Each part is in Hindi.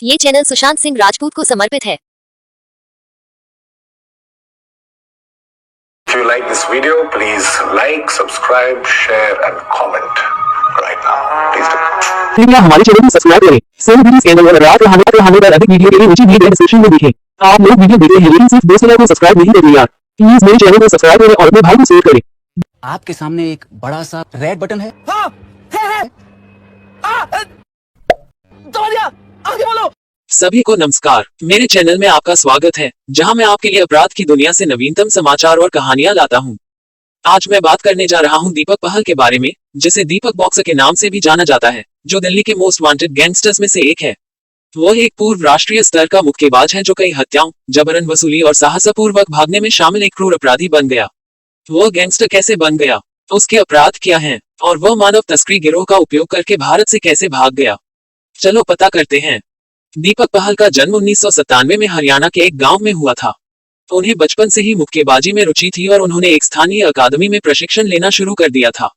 ये चैनल सुशांत सिंह राजपूत को समर्पित है। If you like this video, please like, subscribe, share and comment right now. Please do. कृपया हमारे चैनल को सब्सक्राइब करें। सेम वीडियोस के अंदर रात रहने पर अधिक वीडियो के लिए नीचे दिए गए डिस्क्रिप्शन में देखें। आप लोग वीडियो देख रहे हैं लेकिन सिर्फ दोस्तों को सब्सक्राइब नहीं करते यार। प्लीज मेरे चैनल को सब्सक्राइब करें और अपने भाई को शेयर करें। आपके सामने एक बड़ा सा रेड बटन है। हाँ, है। दबा दिया, आगे बोलो। सभी को नमस्कार, मेरे चैनल में आपका स्वागत है, जहां मैं आपके लिए अपराध की दुनिया से नवीनतम समाचार और कहानियां लाता हूं। आज मैं बात करने जा रहा हूं दीपक पहल के बारे में, जिसे दीपक बॉक्सर के नाम से भी जाना जाता है, जो दिल्ली के मोस्ट वांटेड गैंगस्टर्स में से एक है। वो एक पूर्व राष्ट्रीय स्तर का मुक्केबाज है जो कई हत्याओं, जबरन वसूली और साहसपूर्वक भागने में शामिल एक क्रूर अपराधी बन गया। वो गैंगस्टर कैसे बन गया, उसके अपराध क्या हैं, और वह मानव तस्करी गिरोह का उपयोग करके भारत से कैसे भाग गया, चलो पता करते हैं। दीपक पहल का जन्म 1997 में हरियाणा के एक गांव में हुआ था। उन्हें बचपन से ही मुक्केबाजी में रुचि थी और उन्होंने एक स्थानीय अकादमी में प्रशिक्षण लेना शुरू कर दिया था।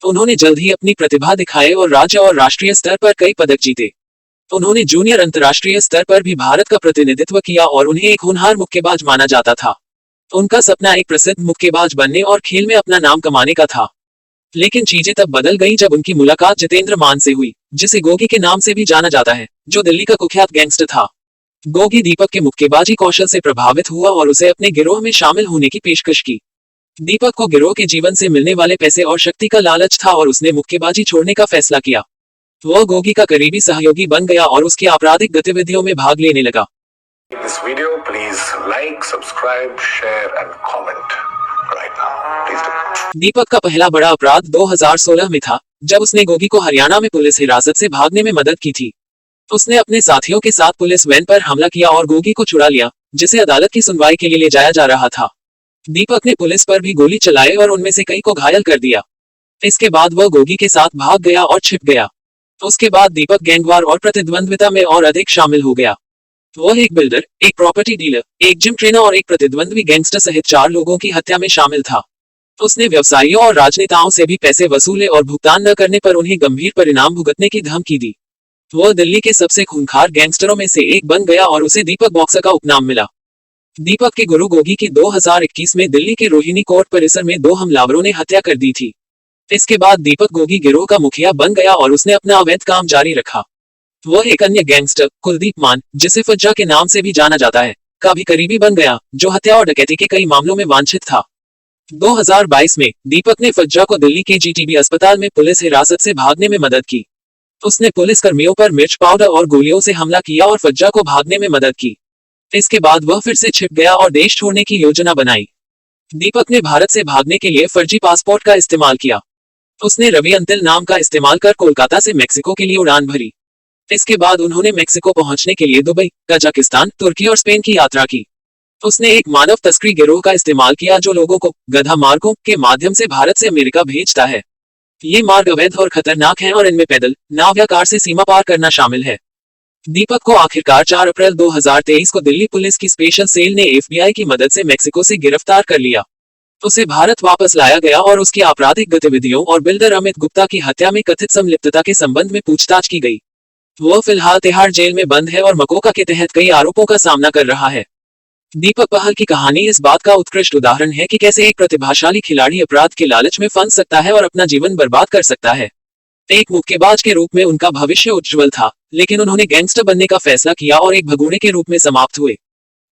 उन्होंने जल्द ही अपनी प्रतिभा दिखाई और राज्य और राष्ट्रीय स्तर पर कई पदक जीते। उन्होंने जूनियर अंतर्राष्ट्रीय स्तर पर भी भारत का प्रतिनिधित्व किया और उन्हें एक होनहार मुक्केबाज माना जाता था। उनका सपना एक प्रसिद्ध मुक्केबाज बनने और खेल में अपना नाम कमाने का था। लेकिन चीजें तब बदल गईं जब उनकी मुलाकात जितेंद्र मान से हुई, जिसे गोगी के नाम से भी जाना जाता है, जो दिल्ली का कुख्यात गैंगस्टर था। गोगी दीपक के मुक्केबाजी कौशल से प्रभावित हुआ और उसे अपने गिरोह में शामिल होने की पेशकश की। दीपक को गिरोह के जीवन से मिलने वाले पैसे और शक्ति का लालच था और उसने मुक्केबाजी छोड़ने का फैसला किया। वह गोगी का करीबी सहयोगी बन गया और उसकी आपराधिक गतिविधियों में भाग लेने लगा। This video, please like, subscribe, share and comment right now. Please do. दीपक का पहला बड़ा अपराध 2016 में था, जब उसने गोगी को हरियाणा में पुलिस हिरासत से भागने में मदद की थी। उसने अपने साथियों के साथ पुलिस वैन पर हमला किया और गोगी को छुड़ा लिया, जिसे अदालत की सुनवाई के लिए ले जाया जा रहा था। दीपक ने पुलिस पर भी गोली चलाई और उनमें से कई को घायल कर दिया। इसके बाद वह गोगी के साथ भाग गया और छिप गया। उसके बाद दीपक गैंगवार और प्रतिद्वंद्विता में और अधिक शामिल हो गया। वह एक बिल्डर, एक प्रॉपर्टी डीलर, एक जिम ट्रेनर और एक प्रतिद्वंद्वी गैंगस्टर सहित 4 लोगों की हत्या में शामिल था। उसने व्यवसायियों और राजनेताओं से भी पैसे वसूले और भुगतान न करने पर उन्हें गंभीर परिणाम भुगतने की धमकी दी। वह दिल्ली के सबसे खूंखार गैंगस्टरों में से एक बन गया और उसे दीपक बॉक्सर का उपनाम मिला। दीपक के गुरु गोगी की 2021 में दिल्ली के रोहिणी कोर्ट परिसर में 2 हमलावरों ने हत्या कर दी थी। इसके बाद दीपक गोगी गिरोह का मुखिया बन गया और उसने अपना अवैध काम जारी रखा। वह एक अन्य गैंगस्टर, कुलदीप मान, जिसे फज्जा के नाम से भी जाना जाता है, का भी करीबी बन गया, जो हत्या और डकैती के कई मामलों में वांछित था। 2022 में दीपक ने फज्जा को दिल्ली के जीटीबी अस्पताल में पुलिस हिरासत से भागने में मदद की। उसने पुलिस कर्मियों पर मिर्च पाउडर और गोलियों से हमला किया और फज्जा को भागने में मदद की। इसके बाद वह फिर से छिप गया और देश छोड़ने की योजना बनाई। दीपक ने भारत से भागने के लिए फर्जी पासपोर्ट का इस्तेमाल किया। उसने रवि अंतिल नाम का इस्तेमाल कर कोलकाता से मेक्सिको के लिए उड़ान भरी। इसके बाद उन्होंने मेक्सिको पहुंचने के लिए दुबई, कजाकिस्तान, तुर्की और स्पेन की यात्रा की। उसने एक मानव तस्करी गिरोह का इस्तेमाल किया जो लोगों को गधा मार्गों के माध्यम से भारत से अमेरिका भेजता है। ये मार्ग अवैध और खतरनाक हैं और इनमें पैदल, नाव या कार से सीमा पार करना शामिल है। दीपक को आखिरकार 4 अप्रैल 2023 को दिल्ली पुलिस की स्पेशल सेल ने FBI की मदद से मेक्सिको से गिरफ्तार कर लिया। उसे भारत वापस लाया गया और उसकी आपराधिक गतिविधियों और बिल्डर अमित गुप्ता की हत्या में कथित संलिप्तता के संबंध में पूछताछ की गई। वह फिलहाल तिहाड़ जेल में बंद है और मकोका के तहत कई आरोपों का सामना कर रहा है। दीपक पहल की कहानी इस बात का उत्कृष्ट उदाहरण है कि कैसे एक प्रतिभाशाली खिलाड़ी अपराध के लालच में फंस सकता है और अपना जीवन बर्बाद कर सकता है। एक मुक्केबाज के रूप में उनका भविष्य उज्जवल था, लेकिन उन्होंने गैंगस्टर बनने का फैसला किया और एक भगोड़े के रूप में समाप्त हुए।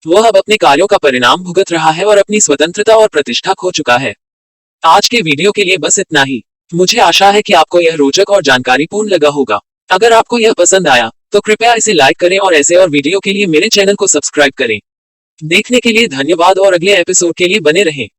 वह अब अपने कार्यों का परिणाम भुगत रहा है और अपनी स्वतंत्रता और प्रतिष्ठा खो चुका है। आज के वीडियो के लिए बस इतना ही। मुझे आशा है कि आपको यह रोचक और जानकारीपूर्ण लगा होगा। अगर आपको यह पसंद आया तो कृपया इसे लाइक करें और ऐसे और वीडियो के लिए मेरे चैनल को सब्सक्राइब करें। देखने के लिए धन्यवाद और अगले एपिसोड के लिए बने रहें।